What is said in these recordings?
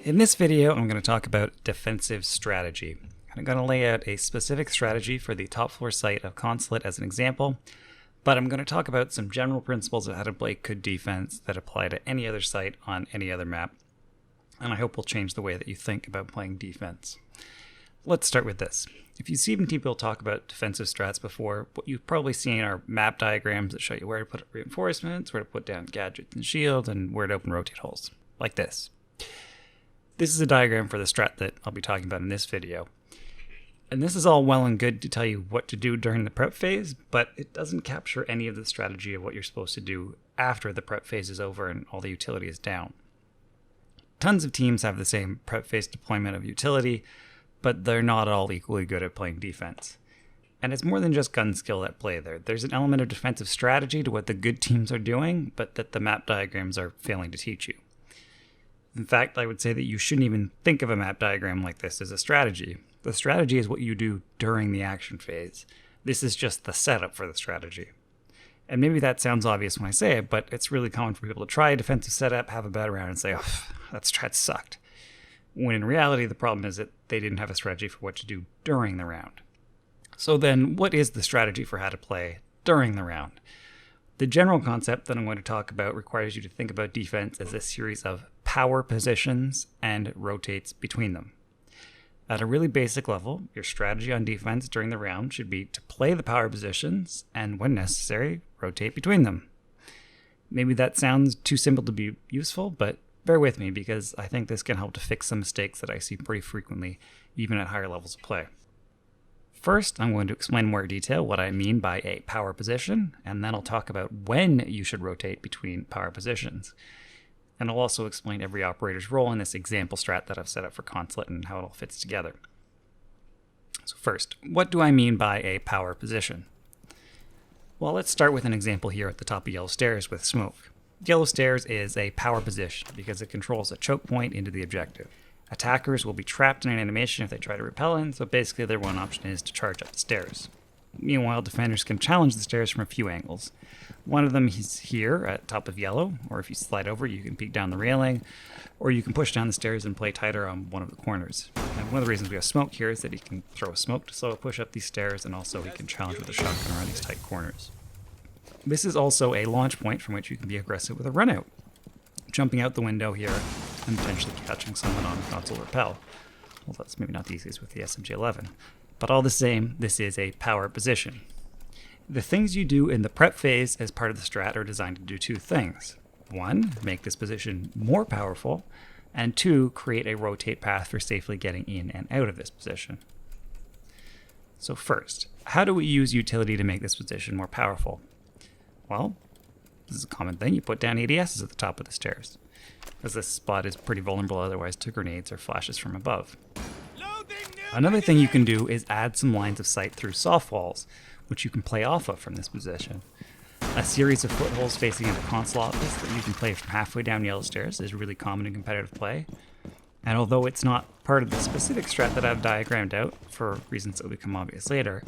In this video, I'm going to talk about defensive strategy. I'm going to lay out a specific strategy for the top floor site of Consulate as an example, but I'm going to talk about some general principles of how to play good defense that apply to any other site on any other map, and I hope will change the way that you think about playing defense. Let's start with this. If you've seen people talk about defensive strats before, what you've probably seen are map diagrams that show you where to put reinforcements, where to put down gadgets and shields, and where to open rotate holes, like this. This is a diagram for the strat that I'll be talking about in this video. And this is all well and good to tell you what to do during the prep phase, but it doesn't capture any of the strategy of what you're supposed to do after the prep phase is over and all the utility is down. Tons of teams have the same prep phase deployment of utility, but they're not all equally good at playing defense. And it's more than just gun skill at play there. There's an element of defensive strategy to what the good teams are doing, but that the map diagrams are failing to teach you. In fact, I would say that you shouldn't even think of a map diagram like this as a strategy. The strategy is what you do during the action phase. This is just the setup for the strategy. And maybe that sounds obvious when I say it, but it's really common for people to try a defensive setup, have a bad round, and say, oh, that strat sucked. When in reality, the problem is that they didn't have a strategy for what to do during the round. So then, what is the strategy for how to play during the round? The general concept that I'm going to talk about requires you to think about defense as a series of power positions and rotates between them. At a really basic level, your strategy on defense during the round should be to play the power positions and, when necessary, rotate between them. Maybe that sounds too simple to be useful, but bear with me because I think this can help to fix some mistakes that I see pretty frequently, even at higher levels of play. First, I'm going to explain in more detail what I mean by a power position, and then I'll talk about when you should rotate between power positions. And I'll also explain every operator's role in this example strat that I've set up for Consulate and how it all fits together. So first, what do I mean by a power position? Well, let's start with an example here at the top of Yellow Stairs with smoke. Yellow Stairs is a power position because it controls a choke point into the objective. Attackers will be trapped in an animation if they try to repel in, so basically their one option is to charge up the stairs. Meanwhile, defenders can challenge the stairs from a few angles. One of them is here at top of yellow, or if you slide over, you can peek down the railing, or you can push down the stairs and play tighter on one of the corners. And one of the reasons we have smoke here is that he can throw a smoke to slow a push up these stairs, and also he can challenge with a shotgun around these tight corners. This is also a launch point from which you can be aggressive with a run out, jumping out the window here and potentially catching someone on console repel. Well, that's maybe not the easiest with the SMG-11. But all the same, this is a power position. The things you do in the prep phase as part of the strat are designed to do two things. One, make this position more powerful, and two, create a rotate path for safely getting in and out of this position. So first, how do we use utility to make this position more powerful? Well, this is a common thing. You put down ADSs at the top of the stairs, as this spot is pretty vulnerable otherwise to grenades or flashes from above. Another thing you can do is add some lines of sight through soft walls, which you can play off of from this position. A series of footholes facing into Consul Office that you can play from halfway down Yellow Stairs is really common in competitive play. And although it's not part of the specific strat that I've diagrammed out, for reasons that will become obvious later,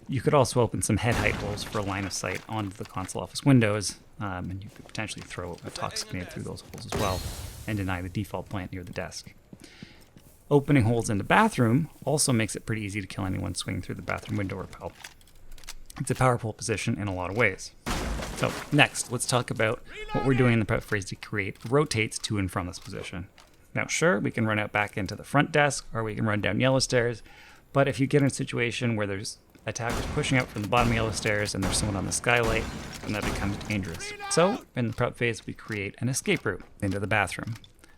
you could also open some head height holes for a line of sight onto the Consul Office windows, and you could potentially throw a toxic grenade through those holes as well, and deny the default plant near the desk. Opening holes in the bathroom also makes it pretty easy to kill anyone swinging through the bathroom window repel. It's a powerful position in a lot of ways. So next, let's talk about what we're doing in the prep phase to create rotates to and from this position. Now sure, we can run out back into the front desk, or we can run down Yellow Stairs, but if you get in a situation where there's attackers pushing out from the bottom of Yellow Stairs and there's someone on the skylight, then that becomes dangerous. So in the prep phase, we create an escape route into the bathroom.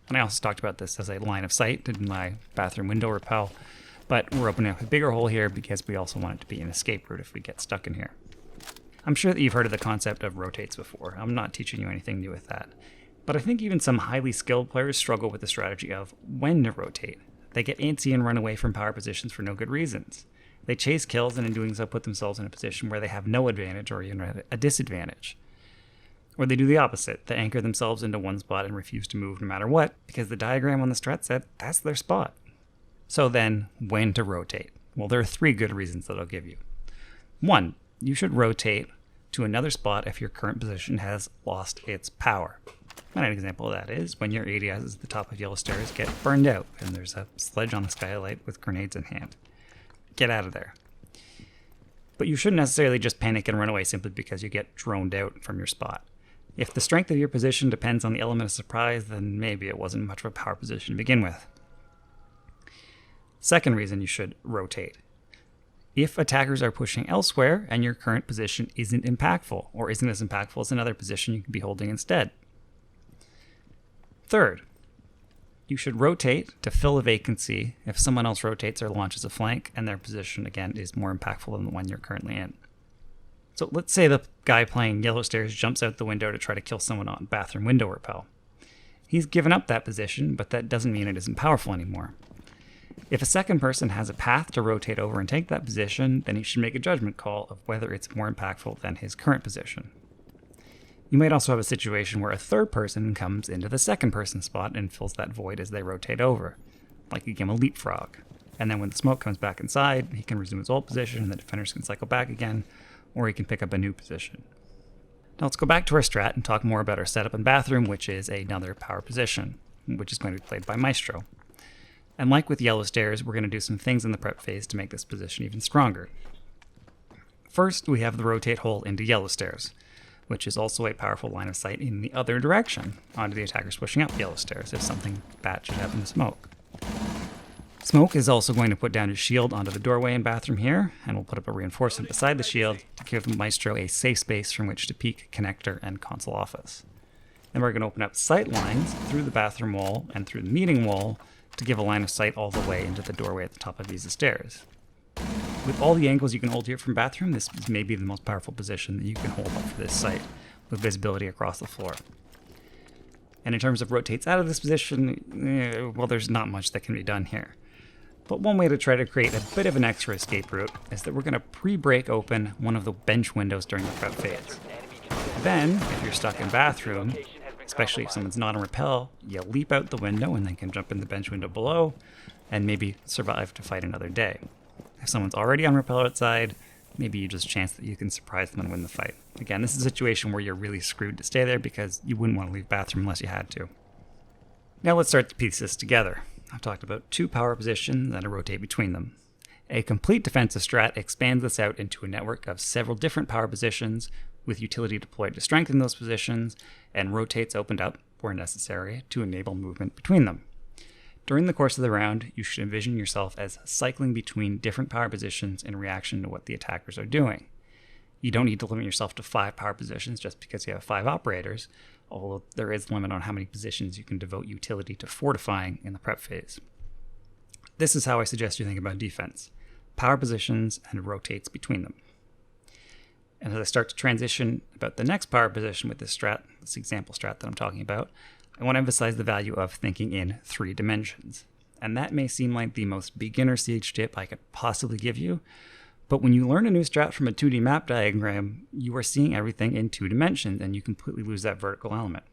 And I also talked about this as a line of sight to deny bathroom window repel, but we're opening up a bigger hole here because we also want it to be an escape route if we get stuck in here. I'm sure that you've heard of the concept of rotates before. I'm not teaching you anything new with that. But I think even some highly skilled players struggle with the strategy of when to rotate. They get antsy and run away from power positions for no good reasons. They chase kills and in doing so put themselves in a position where they have no advantage or even a disadvantage. Or they do the opposite. They anchor themselves into one spot and refuse to move no matter what, because the diagram on the strat said that's their spot. So then, when to rotate? Well, there are three good reasons that I'll give you. One, you should rotate to another spot if your current position has lost its power. And an example of that is when your ADS at the top of yellow stairs get burned out and there's a sledge on the skylight with grenades in hand. Get out of there. But you shouldn't necessarily just panic and run away simply because you get droned out from your spot. If the strength of your position depends on the element of surprise, then maybe it wasn't much of a power position to begin with. Second reason you should rotate. If attackers are pushing elsewhere and your current position isn't impactful, or isn't as impactful as another position you can be holding instead. Third, you should rotate to fill a vacancy if someone else rotates or launches a flank and their position, again, is more impactful than the one you're currently in. So let's say the guy playing yellow stairs jumps out the window to try to kill someone on bathroom window rappel. He's given up that position, but that doesn't mean it isn't powerful anymore. If a second person has a path to rotate over and take that position, then he should make a judgment call of whether it's more impactful than his current position. You might also have a situation where a third person comes into the second person's spot and fills that void as they rotate over, like a game of leapfrog. And then when the smoke comes back inside, he can resume his old position and the defenders can cycle back again, or he can pick up a new position. Now let's go back to our strat and talk more about our setup and bathroom, which is another power position, which is going to be played by Maestro. And like with yellow stairs, we're going to do some things in the prep phase to make this position even stronger. First, we have the rotate hole into yellow stairs, which is also a powerful line of sight in the other direction onto the attackers pushing up yellow stairs if something bad should happen to Smoke. Smoke is also going to put down his shield onto the doorway and bathroom here, and we'll put up a reinforcement beside the shield to give Maestro a safe space from which to peek Connector and Consul Office. Then we're going to open up sight lines through the bathroom wall and through the meeting wall to give a line of sight all the way into the doorway at the top of these stairs. With all the angles you can hold here from bathroom, this is maybe the most powerful position that you can hold up for this site, with visibility across the floor. And in terms of rotates out of this position, well, there's not much that can be done here. But one way to try to create a bit of an extra escape route is that we're going to pre-break open one of the bench windows during the prep phase. Then, if you're stuck in bathroom, especially if someone's not on rappel, you leap out the window and then can jump in the bench window below and maybe survive to fight another day. If someone's already on rappel outside, maybe you just chance that you can surprise them and win the fight. Again, this is a situation where you're really screwed to stay there because you wouldn't want to leave bathroom unless you had to. Now let's start to piece this together. I've talked about two power positions and a rotate between them. A complete defensive strat expands this out into a network of several different power positions with utility deployed to strengthen those positions, and rotates opened up where necessary to enable movement between them. During the course of the round, you should envision yourself as cycling between different power positions in reaction to what the attackers are doing. You don't need to limit yourself to 5 power positions just because you have 5 operators, although there is a limit on how many positions you can devote utility to fortifying in the prep phase. This is how I suggest you think about defense: power positions and rotates between them. And as I start to transition about the next power position with this strat, this example strat that I'm talking about, I want to emphasize the value of thinking in 3 dimensions. And that may seem like the most beginner siege tip I could possibly give you, but when you learn a new strat from a 2D map diagram, you are seeing everything in 2 dimensions and you completely lose that vertical element.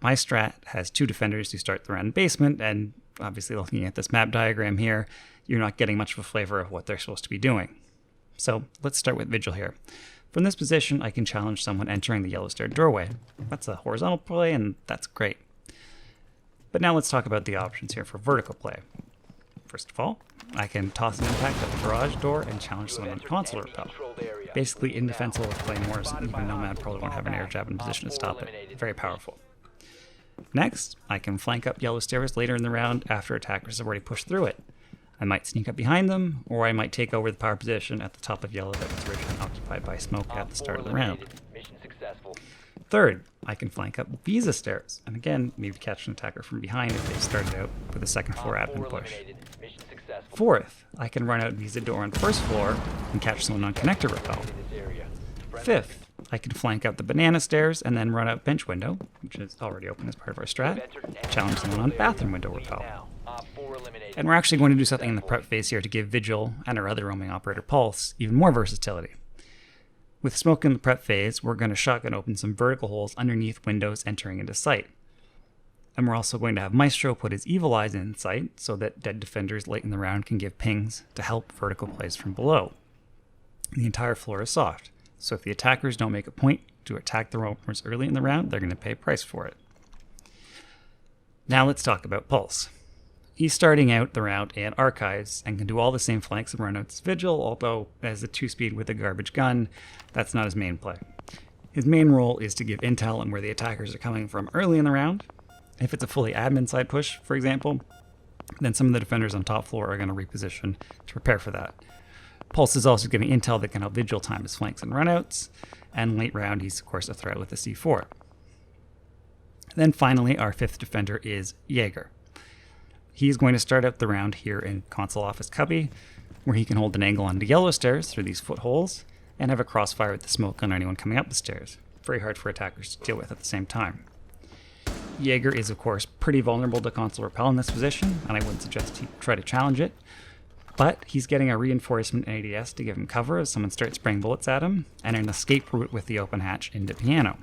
My strat has 2 defenders who start the round in basement, and obviously looking at this map diagram here, you're not getting much of a flavor of what they're supposed to be doing. So let's start with Vigil here. From this position, I can challenge someone entering the yellow stair doorway. That's a horizontal play, and that's great. But now let's talk about the options here for vertical play. First of all, I can toss an impact at the garage door and challenge someone on the console rappel. Basically indefensible with claymores, even Nomad probably won't have an air jab in position to stop it. Very powerful. Next, I can flank up yellow stairs later in the round after attackers have already pushed through it. I might sneak up behind them, or I might take over the power position at the top of yellow that was originally occupied by Smoke at the start of the round. Third, I can flank up Visa stairs, and again, maybe catch an attacker from behind if they started out with a second floor admin push. Fourth, I can run out Visa door on first floor and catch someone on connector rappel. Fifth, I can flank out the banana stairs and then run out bench window, which is already open as part of our strat, challenge someone on bathroom window rappel. And we're actually going to do something in the prep phase here to give Vigil and our other roaming operator Pulse even more versatility. With Smoke in the prep phase, we're going to shotgun open some vertical holes underneath windows entering into sight. And we're also going to have Maestro put his evil eyes in sight so that dead defenders late in the round can give pings to help vertical plays from below. The entire floor is soft, so if the attackers don't make a point to attack the roamers early in the round, they're going to pay a price for it. Now let's talk about Pulse. He's starting out the round in Archives and can do all the same flanks and runouts as Vigil, although as a 2-speed with a garbage gun, that's not his main play. His main role is to give intel on where the attackers are coming from early in the round. If it's a fully admin side push, for example, then some of the defenders on top floor are going to reposition to prepare for that. Pulse is also getting intel that can help Vigil time his flanks and runouts, and late round he's of course a threat with the C4. Then finally our 5th defender is Jaeger. He's going to start out the round here in Consul Office cubby, where he can hold an angle on the yellow stairs through these footholes, and have a crossfire with the smoke on anyone coming up the stairs. Very hard for attackers to deal with at the same time. Jaeger is of course pretty vulnerable to Consul Repel in this position, and I wouldn't suggest he try to challenge it, but he's getting a reinforcement in ADS to give him cover as someone starts spraying bullets at him, and an escape route with the open hatch into piano.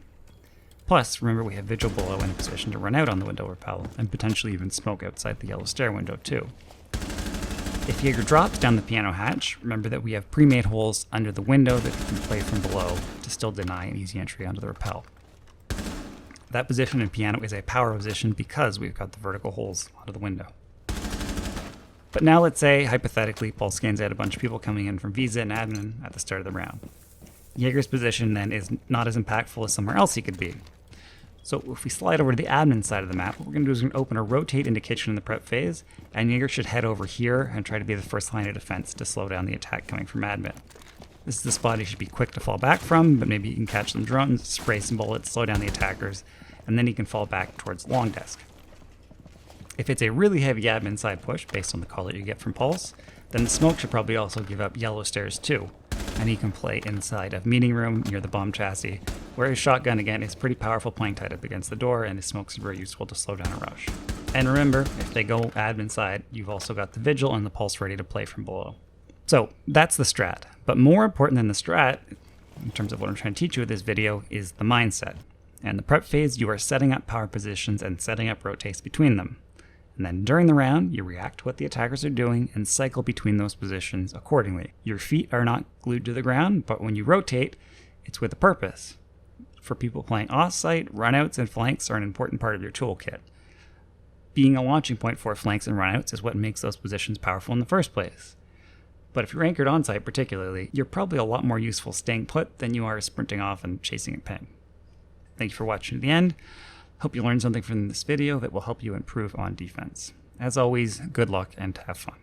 Plus, remember we have Vigil below in a position to run out on the window repel, and potentially even smoke outside the yellow stair window too. If Jaeger drops down the piano hatch, remember that we have pre-made holes under the window that he can play from below to still deny an easy entry onto the repel. That position in piano is a power position because we've got the vertical holes onto the window. But now let's say, hypothetically, Pulse scans out a bunch of people coming in from Visa and admin at the start of the round. Jaeger's position then is not as impactful as somewhere else he could be. So if we slide over to the admin side of the map, what we're going to do is we're going to open a rotate into kitchen in the prep phase, and Jaeger should head over here and try to be the first line of defense to slow down the attack coming from admin. This is the spot he should be quick to fall back from, but maybe he can catch some drones, spray some bullets, slow down the attackers, and then he can fall back towards long desk. If it's a really heavy admin side push, based on the call that you get from Pulse, then the smoke should probably also give up yellow stairs too, and he can play inside of meeting room near the bomb chassis, where his shotgun again is pretty powerful playing tight up against the door, and his smokes are very useful to slow down a rush. And remember, if they go admin side, you've also got the Vigil and the Pulse ready to play from below. So that's the strat, but more important than the strat, in terms of what I'm trying to teach you with this video, is the mindset. And the prep phase, you are setting up power positions and setting up rotates between them. And then during the round, you react to what the attackers are doing and cycle between those positions accordingly. Your feet are not glued to the ground, but when you rotate, it's with a purpose. For people playing off-site, runouts and flanks are an important part of your toolkit. Being a launching point for flanks and runouts is what makes those positions powerful in the first place. But if you're anchored on-site particularly, you're probably a lot more useful staying put than you are sprinting off and chasing a ping. Thank you for watching to the end. Hope you learned something from this video that will help you improve on defense. As always, good luck and have fun.